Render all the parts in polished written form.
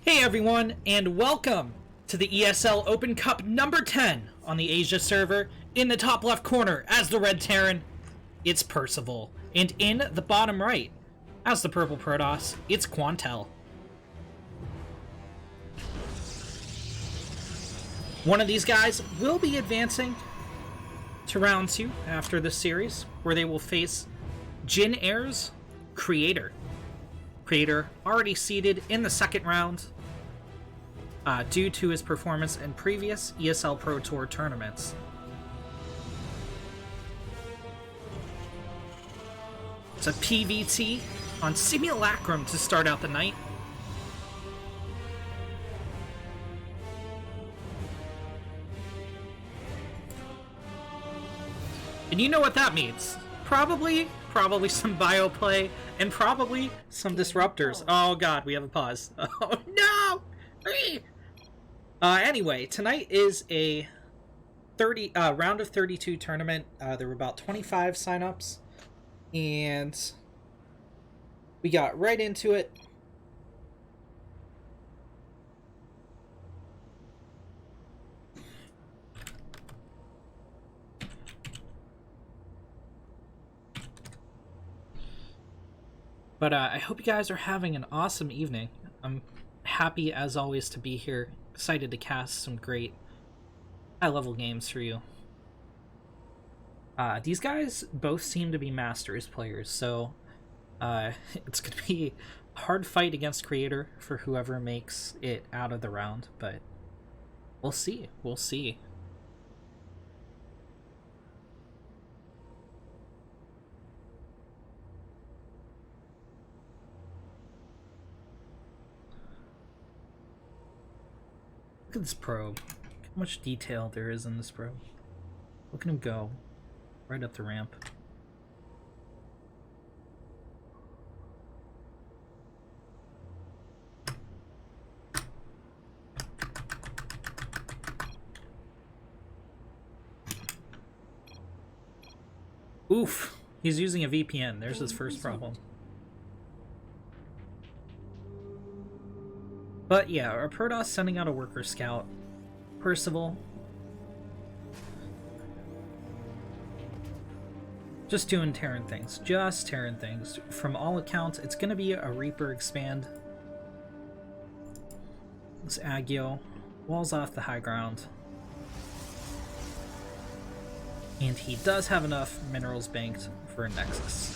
Hey everyone, and welcome to the ESL Open Cup number 10 on the Asia server. In the top left corner, as the Red Terran, it's Percival. And in the bottom right, as the Purple Protoss, it's Quantel. One of these guys will be advancing to round 2 after this series, where they will face Jin Air's Creator. Creator already seeded in the second round due to his performance in previous ESL Pro Tour tournaments. It's a PVT on Simulacrum to start out the night. And you know what that means. Probably some bio play, and probably some disruptors. Oh god, we have a pause. Oh no! Anyway, tonight is a round of 32 tournament. There were about 25 signups, and we got right into it. But I hope you guys are having an awesome evening. I'm happy, as always, to be here. Excited to cast some great high-level games for you. These guys both seem to be Masters players, so it's going to be a hard fight against Creator for whoever makes it out of the round, but we'll see. We'll see. Look at this probe. Look how much detail there is in this probe. Look at him go. Right up the ramp. Oof! He's using a VPN. There's his first problem. But yeah, our Protoss sending out a worker scout. Percival. Just doing Terran things. Just Terran things. From all accounts, it's going to be a Reaper expand. This Agio walls off the high ground. And he does have enough minerals banked for a Nexus.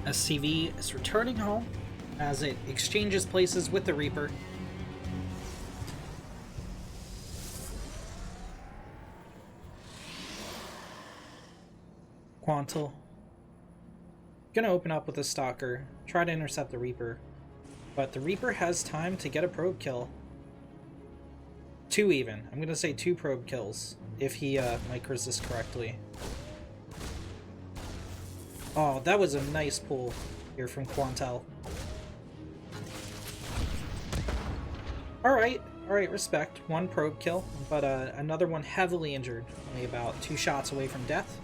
SCV is returning home as it exchanges places with the Reaper. Quantel gonna open up with a Stalker, try to intercept the Reaper, but the Reaper has time to get a probe kill. 2 even. I'm gonna say 2 probe kills if he micros this correctly. Oh, that was a nice pull here from Quantel. Alright, respect. 1 probe kill, but another one heavily injured. Only about 2 shots away from death.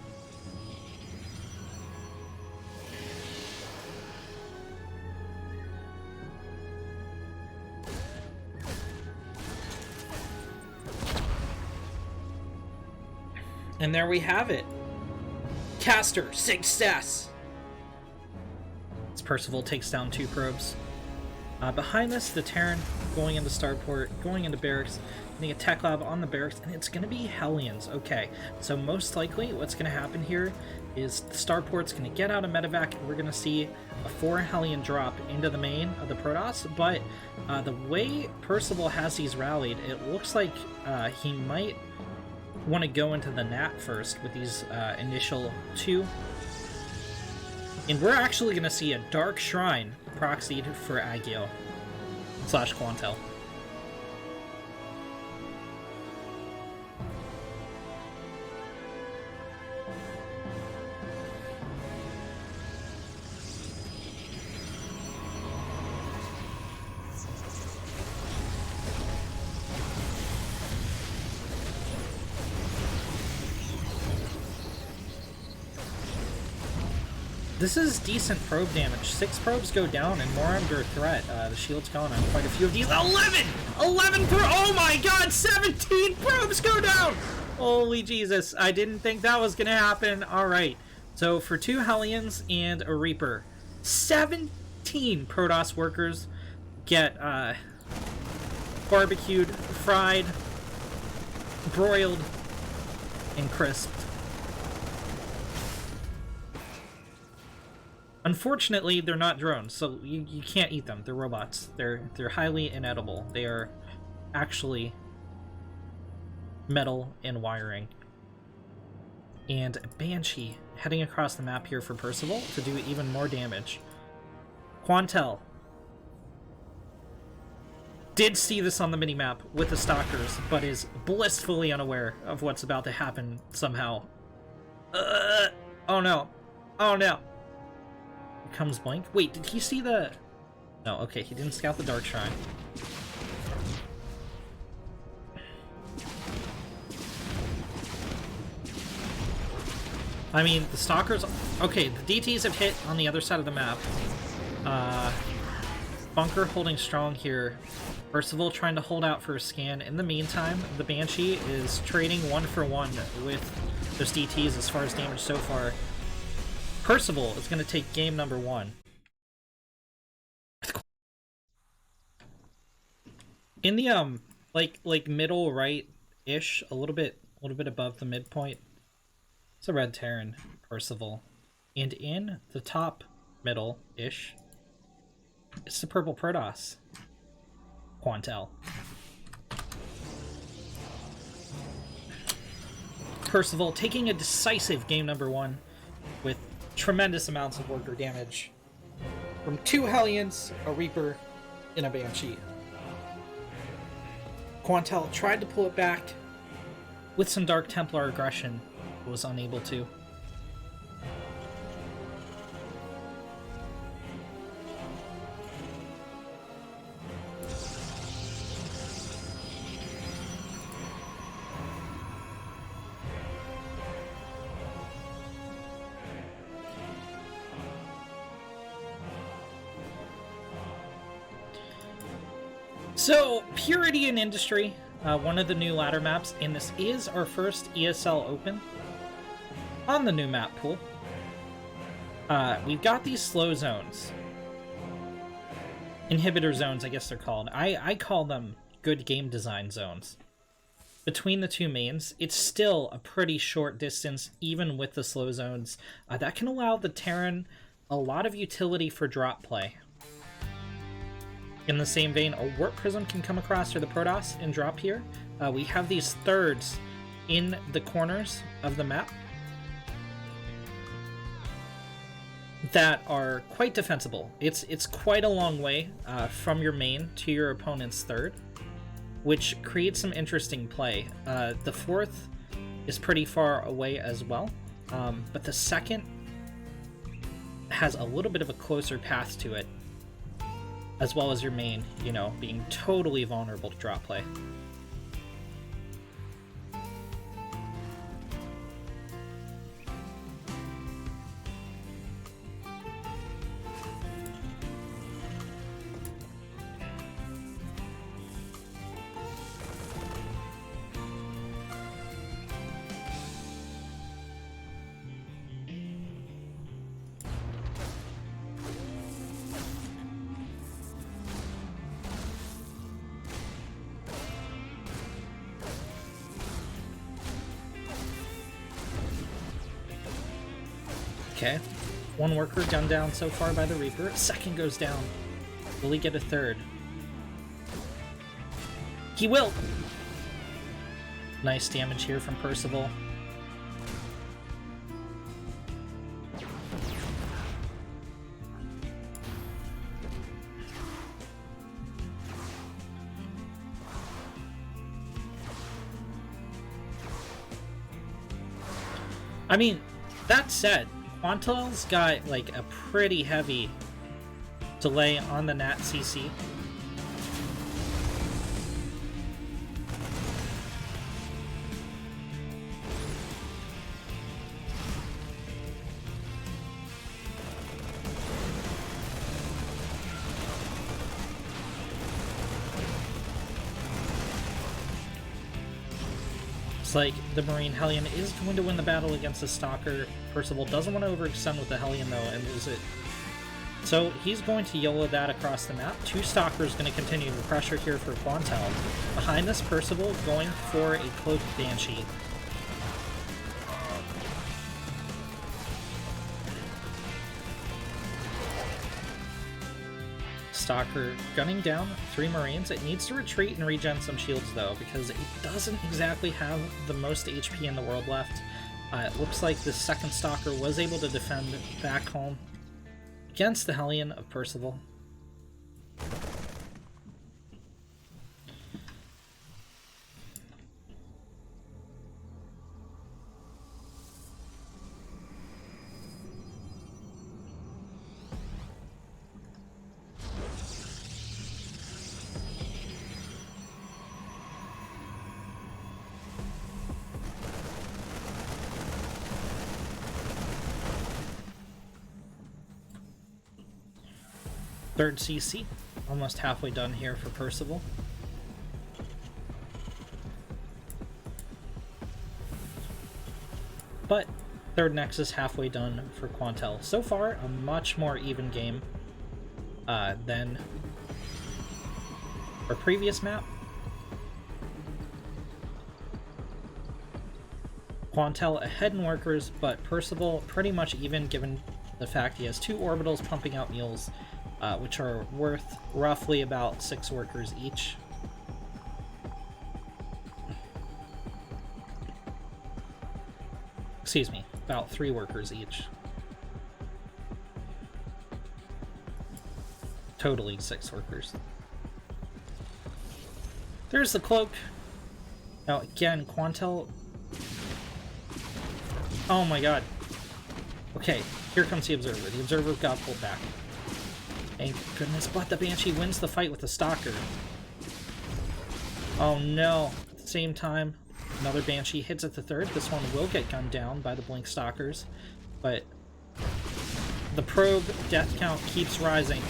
And there we have it. Caster success! As Percival takes down 2 probes. Behind this, the Terran going into Starport, going into Barracks, getting a Tech Lab on the Barracks, and it's going to be Hellions. Okay, so most likely what's going to happen here is the Starport's going to get out of Medevac, and we're going to see a 4 Hellion drop into the main of the Protoss, but the way Percival has these rallied, it looks like he might want to go into the Nat first with these initial 2. And we're actually going to see a Dark Shrine proxied for Agio. slash Quantel. This is decent probe damage. 6 probes go down and more under threat. The shield's gone on quite a few of these. 11! 11 oh my god! 17 probes go down! Holy Jesus, I didn't think that was gonna happen. Alright, so for 2 Hellions and a Reaper, 17 Protoss workers get barbecued, fried, broiled, and crisped. Unfortunately, they're not drones, so you can't eat them. They're robots. They're highly inedible. They are actually metal and wiring. And Banshee heading across the map here for Percival to do even more damage. Quantel did see this on the minimap with the Stalkers, but is blissfully unaware of what's about to happen somehow. Oh no. Oh no. Comes Blink. Wait, did he see the... No, okay, he didn't scout the Dark Shrine. I mean, the Stalkers... Okay, the DTs have hit on the other side of the map. Bunker holding strong here. Percival trying to hold out for a scan. In the meantime, the Banshee is trading 1-for-1 with those DTs as far as damage so far. Percival is going to take game number 1. In the like middle right-ish, a little bit above the midpoint, it's a red Terran, Percival, and in the top middle-ish, it's the purple Protoss, Quantel. Percival taking a decisive game number 1 with tremendous amounts of worker damage from 2 Hellions, a Reaper, and a Banshee. Quantel tried to pull it back with some Dark Templar aggression, but was unable to. So, Purity in Industry, one of the new ladder maps, and this is our first ESL Open on the new map pool. We've got these slow zones. Inhibitor zones, I guess they're called. I call them good game design zones. Between the 2 mains, it's still a pretty short distance, even with the slow zones. That can allow the Terran a lot of utility for drop play. In the same vein, a Warp Prism can come across to the Protoss and drop here. We have these thirds in the corners of the map that are quite defensible. It's quite a long way from your main to your opponent's third, which creates some interesting play. The fourth is pretty far away as well, but the second has a little bit of a closer path to it, as well as your main, you know, being totally vulnerable to drop play. Okay, 1 worker gunned down so far by the Reaper. Second goes down. Will he get a third? He will! Nice damage here from Percival. I mean, that said, Quantel's got like a pretty heavy delay on the Nat CC. It's like the Marine Hellion is going to win the battle against the Stalker. Percival doesn't want to overextend with the Hellion though and lose it. So he's going to YOLO that across the map. 2 Stalkers going to continue the pressure here for Quantel. Behind this, Percival going for a Cloaked Banshee. Stalker gunning down 3 Marines. It needs to retreat and regen some shields though, because it doesn't exactly have the most HP in the world left. It looks like the second Stalker was able to defend back home against the Hellion of Percival. Third CC, almost halfway done here for Percival. But third Nexus halfway done for Quantel. So far, a much more even game than our previous map. Quantel ahead in workers, but Percival pretty much even given the fact he has 2 orbitals pumping out mules, which are worth roughly about 6 workers each. Excuse me, about 3 workers each. Totaling 6 workers. There's the cloak. Now again, Quantel... Oh my god. Okay, here comes the Observer. The Observer got pulled back. Thank goodness, but the Banshee wins the fight with the Stalker. Oh no. At the same time, another Banshee hits at the third. This one will get gunned down by the Blink Stalkers, but the Probe death count keeps rising.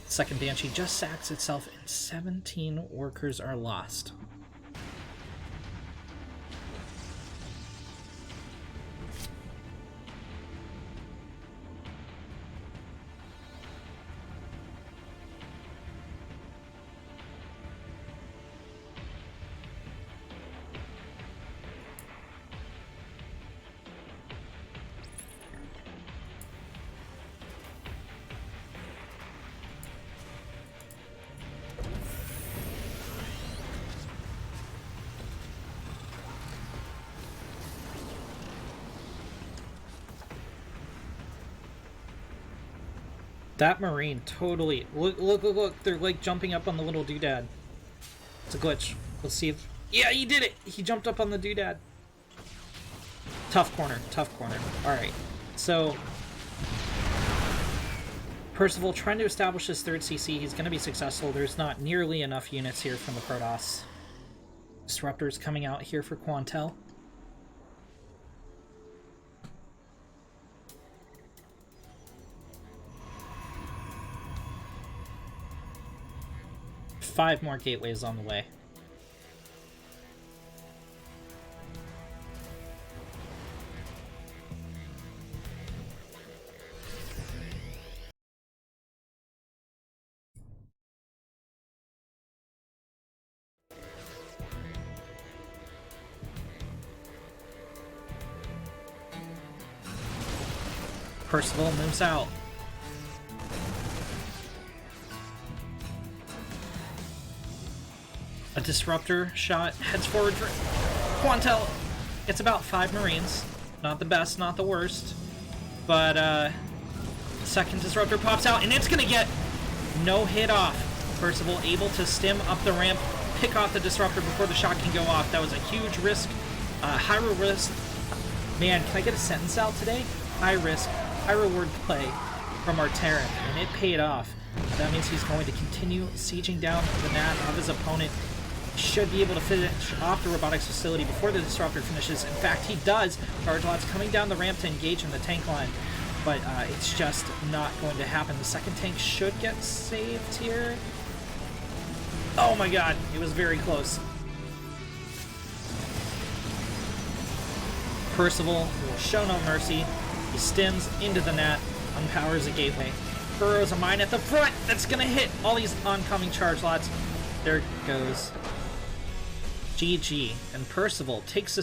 Second Banshee just sacks itself and 17 workers are lost. That Marine totally... Look, they're like jumping up on the little doodad. It's a glitch. Let's see if... Yeah, he did it! He jumped up on the doodad. Tough corner, tough corner. Alright, so... Percival trying to establish his third CC. He's going to be successful. There's not nearly enough units here from the Protoss. Disruptors coming out here for Quantel. Five more gateways on the way. Percival moves out. A disruptor shot heads forward for Quantel. It's about 5 Marines. Not the best, not the worst. But second disruptor pops out and it's gonna get no hit off. Percival able to stim up the ramp, pick off the disruptor before the shot can go off. That was a huge risk, high risk Man, can I get a sentence out today? High risk, high reward play from our Terran, and it paid off. That means he's going to continue sieging down the nat of his opponent. He should be able to finish off the robotics facility before the disruptor finishes. In fact, he does. Chargelot's coming down the ramp to engage in the tank line, but it's just not going to happen. The second tank should get saved here. Oh my god, it was very close. Percival will show no mercy. He stims into the net, unpowers a gateway, burrows a mine at the front that's gonna hit all these oncoming charge lots. There it goes. GG, and Percival takes the